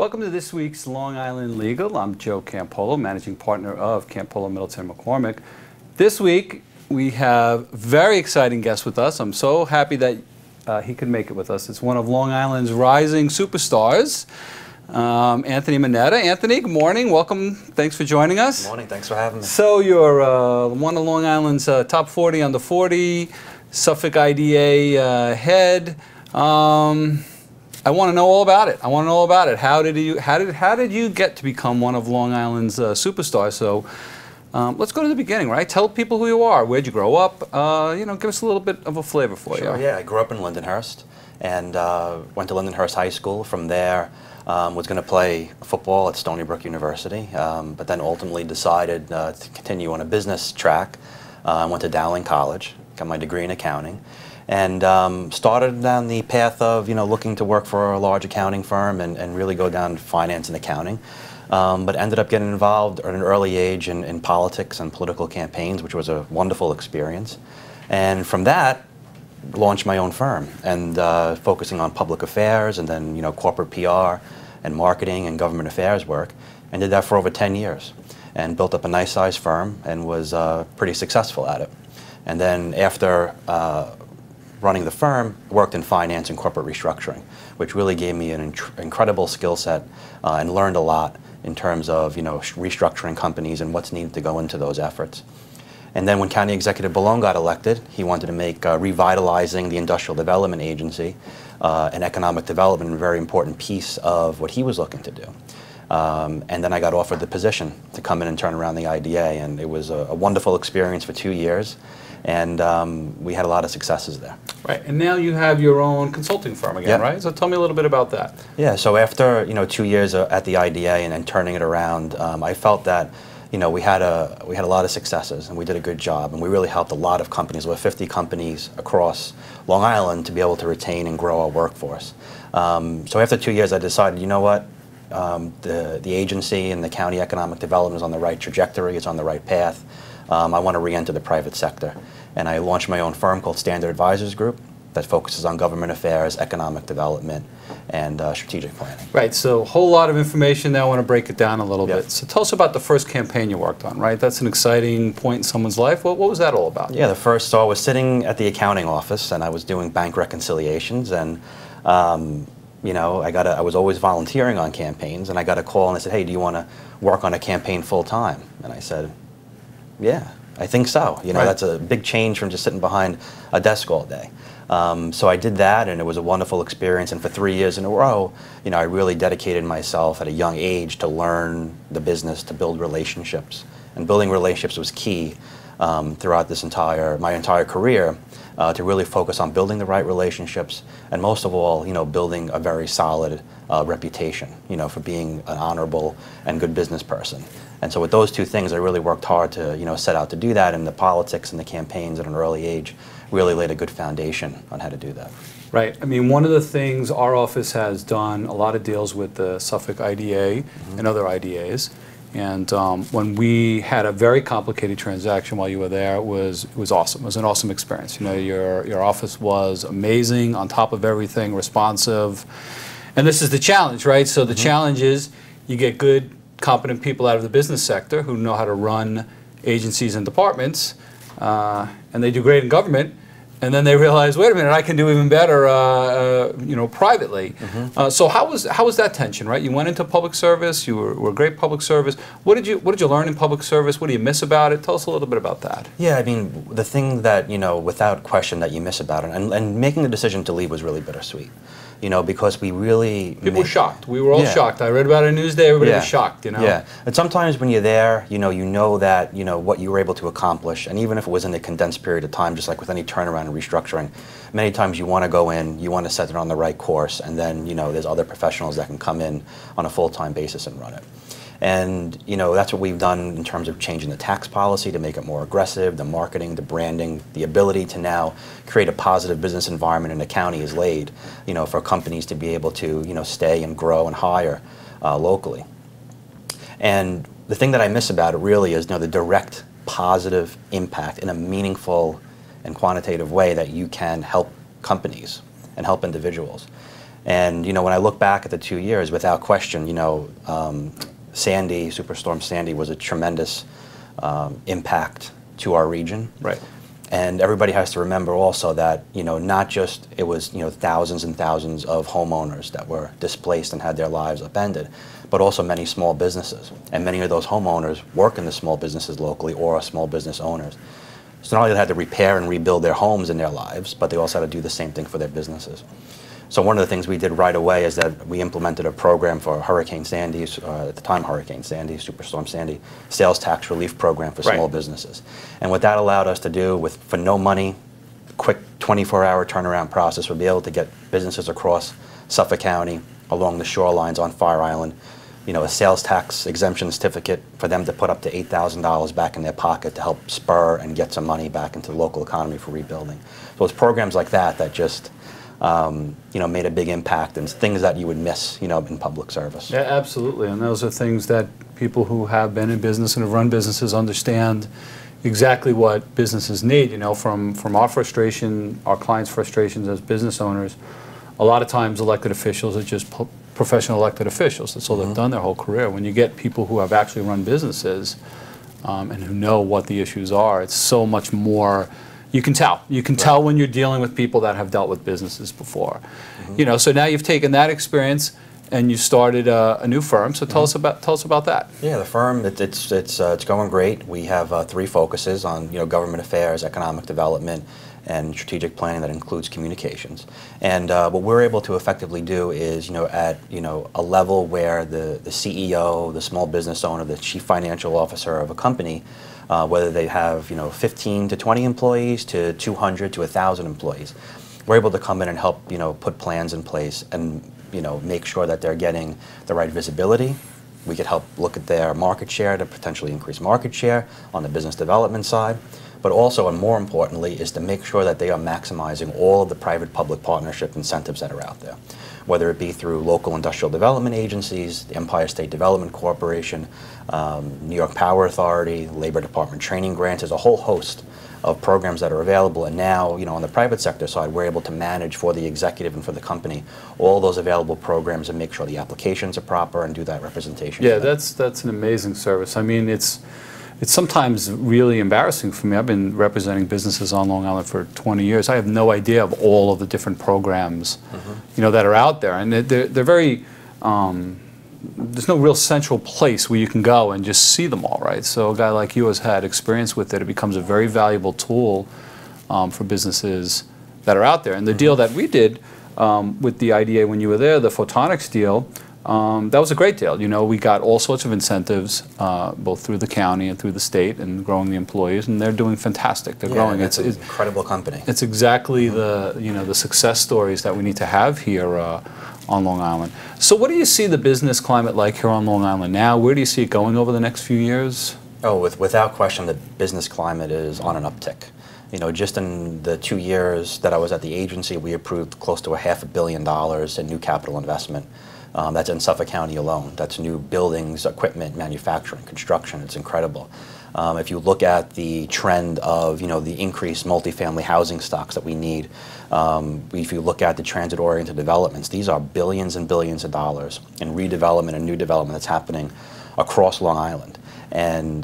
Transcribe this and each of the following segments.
Welcome to this week's Long Island Legal. I'm Joe Campolo, managing partner of Campolo, Middleton, McCormick. This week we have a very exciting guest with us. I'm so happy that he could make it with us. It's one of Long Island's rising superstars, Anthony Manetta. Anthony, good morning. Welcome. Thanks for joining us. Good morning. Thanks for having me. So you're one of Long Island's top 40 under 40, Suffolk IDA head. I want to know all about it. I want to know all about it. How did you get to become one of Long Island's superstars? So let's go to the beginning, right? Tell people who you are. Where'd you grow up? You know, give us a little bit of a flavor for you. Yeah, I grew up in Lindenhurst and went to Lindenhurst High School. From there, was going to play football at Stony Brook University, but then ultimately decided to continue on a business track. I went to Dowling College, got my degree in accounting, and started down the path of looking to work for a large accounting firm and really go down finance and accounting, but ended up getting involved at an early age in politics and political campaigns, which was a wonderful experience. And from that, launched my own firm and focusing on public affairs and then corporate PR and marketing and government affairs work, and did that for over 10 years and built up a nice sized firm and was pretty successful at it. And then after running the firm, worked in finance and corporate restructuring, which really gave me an incredible skill set and learned a lot in terms of restructuring companies and what's needed to go into those efforts. And then when County Executive Balone got elected, he wanted to make revitalizing the Industrial Development Agency and economic development a very important piece of what he was looking to do. And then I got offered the position to come in and turn around the IDA, and it was a wonderful experience for 2 years. And we had a lot of successes there. Right, and now you have your own consulting firm again, right? So tell me a little bit about that. Yeah, so after 2 years at the IDA and turning it around, I felt that we had a lot of successes and we did a good job, and we really helped a lot of companies, over 50 companies across Long Island, to be able to retain and grow our workforce. So after 2 years, I decided, you know what? The agency and the county economic development is on the right trajectory, it's on the right path. I want to re-enter the private sector. And I launched my own firm called Standard Advisors Group that focuses on government affairs, economic development, and strategic planning. Right, so a whole lot of information there. I want to break it down a little bit. So tell us about the first campaign you worked on, right? That's an exciting point in someone's life. What was that all about? Yeah, so I was sitting at the accounting office and I was doing bank reconciliations, and I was always volunteering on campaigns, and I got a call and they said, hey, do you want to work on a campaign full time? And I said, yeah, I think so. That's a big change from just sitting behind a desk all day. So I did that, and it was a wonderful experience. And for 3 years in a row, I really dedicated myself at a young age to learn the business, to build relationships. And building relationships was key throughout my entire career, to really focus on building the right relationships, and most of all, building a very solid reputation, for being an honorable and good business person. And so with those two things, I really worked hard to set out to do that, and the politics and the campaigns at an early age really laid a good foundation on how to do that. Right. I mean, one of the things our office has done a lot of deals with the Suffolk IDA and other IDAs. And when we had a very complicated transaction while you were there, it was awesome. It was an awesome experience. Your office was amazing, on top of everything, responsive. And this is the challenge, right? So the challenge is you get good, competent people out of the business sector who know how to run agencies and departments, and they do great in government. And then they realize, wait a minute, I can do even better, privately. So how was that tension, right? You went into public service. You were a great public service. What did you learn in public service? What do you miss about it? Tell us a little bit about that. Yeah, I mean, the thing that without question that you miss about it, and making the decision to leave was really bittersweet. Because we really... People were shocked. We were all shocked. I read about it in Newsday. Everybody was shocked, Yeah, and sometimes when you're there, you know that, what you were able to accomplish, and even if it was in a condensed period of time, just like with any turnaround and restructuring, many times you want to go in, you want to set it on the right course, and then, there's other professionals that can come in on a full-time basis and run it. And that's what we've done in terms of changing the tax policy to make it more aggressive, the marketing, the branding, the ability to now create a positive business environment in the county is laid, for companies to be able to, stay and grow and hire locally. And the thing that I miss about it really is, the direct positive impact in a meaningful and quantitative way that you can help companies and help individuals. And when I look back at the 2 years, without question, Sandy, Superstorm Sandy, was a tremendous impact to our region. Right. And everybody has to remember also that, not just it was, thousands and thousands of homeowners that were displaced and had their lives upended, but also many small businesses. And many of those homeowners work in the small businesses locally or are small business owners. So not only they had to repair and rebuild their homes and their lives, but they also had to do the same thing for their businesses. So one of the things we did right away is that we implemented a program for Hurricane Sandy, at the time Hurricane Sandy, Superstorm Sandy, sales tax relief program for small businesses. And what that allowed us to do, for no money, quick 24-hour turnaround process, we'll be able to get businesses across Suffolk County, along the shorelines on Fire Island, a sales tax exemption certificate for them to put up to $8,000 back in their pocket to help spur and get some money back into the local economy for rebuilding. So it's programs like that that just made a big impact, and things that you would miss, in public service. Yeah, absolutely. And those are things that people who have been in business and have run businesses understand exactly what businesses need. From our frustration, our clients' frustrations as business owners, a lot of times elected officials are just professional elected officials. That's all they've done their whole career. When you get people who have actually run businesses and who know what the issues are, it's so much more. You can tell. You can tell when you're dealing with people that have dealt with businesses before. So now you've taken that experience and you started a new firm. So tell us about that. Yeah, the firm it's going great. We have 3 focuses on government affairs, economic development, and strategic planning that includes communications. And what we're able to effectively do is at a level where the CEO, the small business owner, the chief financial officer of a company, whether they have 15 to 20 employees to 200 to 1,000 employees, we're able to come in and help put plans in place and make sure that they're getting the right visibility. We could help look at their market share to potentially increase market share on the business development side, but also, and more importantly, is to make sure that they are maximizing all of the private-public partnership incentives that are out there, whether it be through local industrial development agencies, the Empire State Development Corporation, New York Power Authority, Labor Department training grants. There's a whole host of programs that are available, and now, on the private sector side, we're able to manage for the executive and for the company all those available programs and make sure the applications are proper and do that representation. Yeah, that's an amazing service. I mean, it's sometimes really embarrassing for me. I've been representing businesses on Long Island for 20 years. I have no idea of all of the different programs, that are out there, and they're very. There's no real central place where you can go and just see them all, right? So a guy like you has had experience with it. It becomes a very valuable tool for businesses that are out there. And the deal that we did with the IDA when you were there, the photonics deal, that was a great deal. We got all sorts of incentives, both through the county and through the state, and growing the employees, and they're doing fantastic. They're growing. It's an incredible company. It's exactly the success stories that we need to have here on Long Island. So what do you see the business climate like here on Long Island now? Where do you see it going over the next few years? Oh, without question, the business climate is on an uptick. Just in the 2 years that I was at the agency, we approved close to $500 million in new capital investment. That's in Suffolk County alone. That's new buildings, equipment, manufacturing, construction. It's incredible. If you look at the trend of the increased multifamily housing stocks that we need, if you look at the transit-oriented developments, these are billions and billions of dollars in redevelopment and new development that's happening across Long Island. And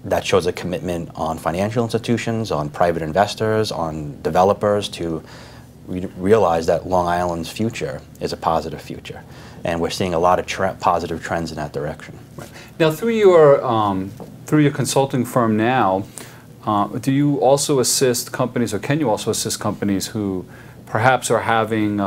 that shows a commitment on financial institutions, on private investors, on developers to realize that Long Island's future is a positive future. And we're seeing a lot of positive trends in that direction. Right. Now, through your consulting firm now, do you also assist companies, or can you also assist companies who perhaps are having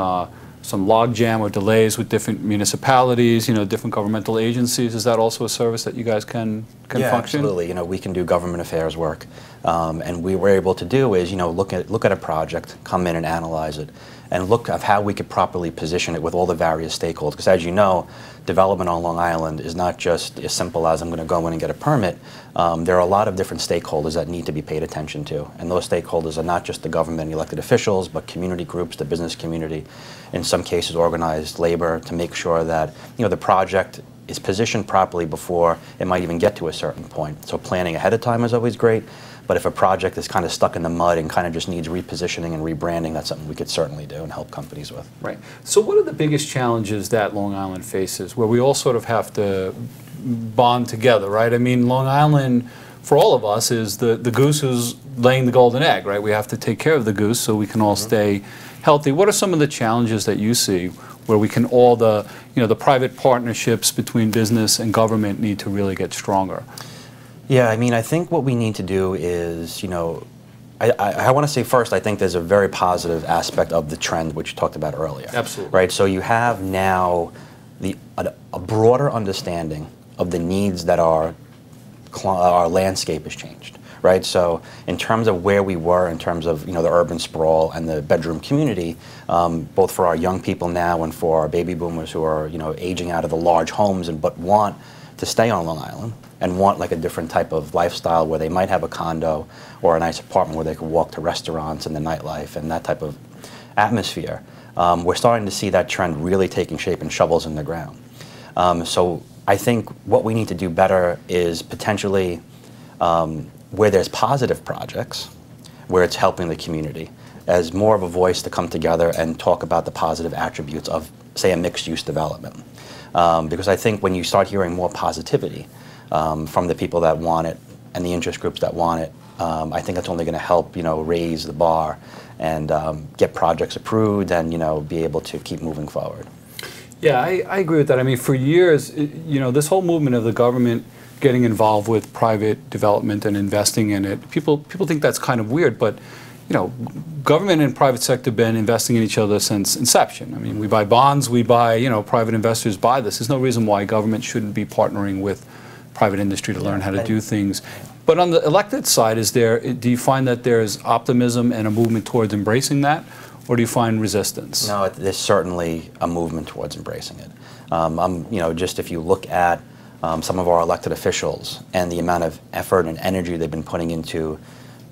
some logjam or delays with different municipalities, different governmental agencies? Is that also a service that you guys can function? Yeah, absolutely. We can do government affairs work, and we were able to do is look at a project, come in and analyze it, and look at how we could properly position it with all the various stakeholders. Because as you know, development on Long Island is not just as simple as I'm going to go in and get a permit. There are a lot of different stakeholders that need to be paid attention to. And those stakeholders are not just the government elected officials, but community groups, the business community, in some cases organized labor, to make sure that the project is positioned properly before it might even get to a certain point. So planning ahead of time is always great, but if a project is kind of stuck in the mud and kind of just needs repositioning and rebranding, that's something we could certainly do and help companies with. Right. So what are the biggest challenges that Long Island faces, where we all sort of have to bond together, right? I mean, Long Island, for all of us, is the goose who's laying the golden egg, right? We have to take care of the goose so we can all stay healthy. What are some of the challenges that you see where we can all, the private partnerships between business and government need to really get stronger? Yeah, I mean, I think what we need to do is, I want to say first, I think there's a very positive aspect of the trend which you talked about earlier. Absolutely. Right, so you have now a broader understanding of the needs that our landscape has changed. Right, so in terms of where we were, in terms of the urban sprawl and the bedroom community, both for our young people now and for our baby boomers who are aging out of the large homes but want to stay on Long Island and want like a different type of lifestyle where they might have a condo or a nice apartment where they could walk to restaurants and the nightlife and that type of atmosphere. We're starting to see that trend really taking shape and shovels in the ground. So I think what we need to do better is potentially where there's positive projects, where it's helping the community, as more of a voice to come together and talk about the positive attributes of, say, a mixed-use development. Because I think when you start hearing more positivity from the people that want it and the interest groups that want it, I think that's only going to help, raise the bar and get projects approved and, be able to keep moving forward. Yeah, I agree with that. I mean, for years, this whole movement of the government getting involved with private development and investing in it, people think that's kind of weird, but government and private sector have been investing in each other since inception. I mean, we buy bonds, we buy, private investors buy this. There's no reason why government shouldn't be partnering with private industry to learn how to do things. But on the elected side, do you find that there's optimism and a movement towards embracing that, or do you find resistance? No, there's certainly a movement towards embracing it. Just if you look at some of our elected officials and the amount of effort and energy they've been putting into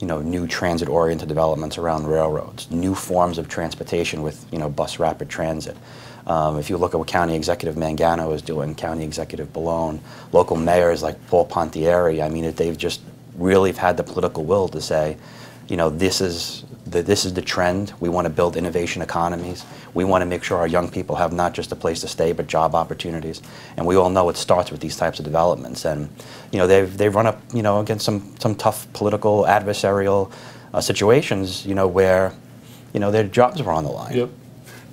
new transit-oriented developments around railroads, new forms of transportation with bus rapid transit. If you look at what County Executive Mangano is doing, County Executive Ballone, local mayors like Paul Pontieri, I mean, they've just really had the political will to say, this is the trend. We want to build innovation economies. We want to make sure our young people have not just a place to stay, but job opportunities. And we all know it starts with these types of developments. And they've run up against some tough political adversarial situations where their jobs were on the line. Yep.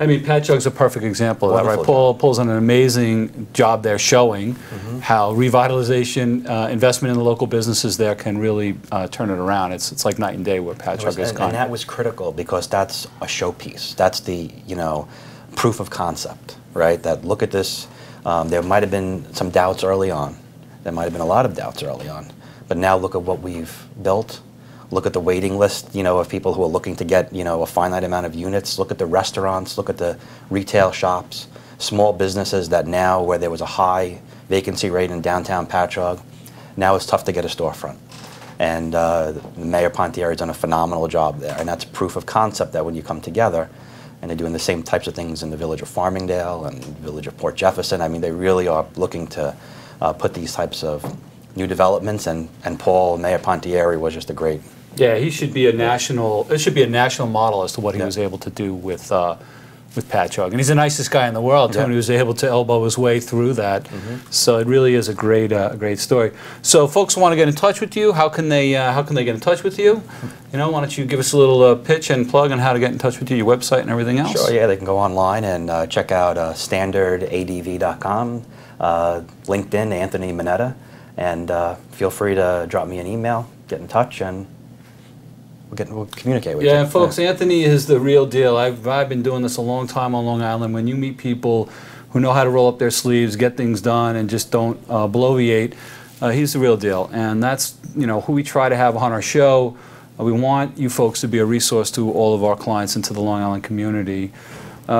I mean, Patchogue's a perfect example of that, right? Wonderful Paul's done an amazing job there showing how revitalization, investment in the local businesses there can really turn it around. It's like night and day where Patchogue has gone. And that was critical because that's a showpiece. That's the, proof of concept, right? That look at this, there might have been some doubts early on. There might have been a lot of doubts early on. But now look at what we've built. Look at the waiting list, of people who are looking to get, a finite amount of units. Look at the restaurants. Look at the retail shops, small businesses that now, where there was a high vacancy rate in downtown Patchogue, now it's tough to get a storefront. And Mayor Pontieri has done a phenomenal job there. And that's proof of concept that when you come together, and they're doing the same types of things in the village of Farmingdale and the village of Port Jefferson. I mean, they really are looking to put these types of new developments. And Mayor Pontieri was just a great. Yeah, he should be a national. It should be a national model as to what he was able to do with Patchogue, and he's the nicest guy in the world too. And he was able to elbow his way through that. So it really is a great story. So folks want to get in touch with you. How can they get in touch with you? Why don't you give us a little pitch and plug on how to get in touch with you, your website and everything else? Sure. Yeah, they can go online and check out standardadv.com, LinkedIn, Anthony Manetta, and feel free to drop me an email, get in touch, and we'll communicate with you. Yeah, folks, Anthony is the real deal. I've been doing this a long time on Long Island. When you meet people who know how to roll up their sleeves, get things done, and just don't bloviate, he's the real deal. And that's who we try to have on our show. We want you folks to be a resource to all of our clients and to the Long Island community.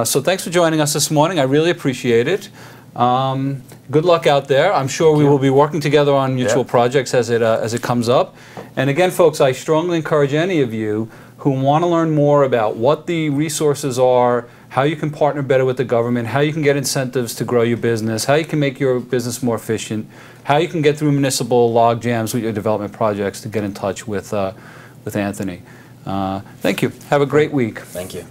So thanks for joining us this morning. I really appreciate it. Good luck out there. I'm sure we will be working together on mutual projects as it comes up. And again, folks, I strongly encourage any of you who want to learn more about what the resources are how you can partner better with the government, how you can get incentives to grow your business, how you can make your business more efficient, how you can get through municipal log jams with your development projects, to get in touch with Anthony. Thank you. Have a great week. Thank you.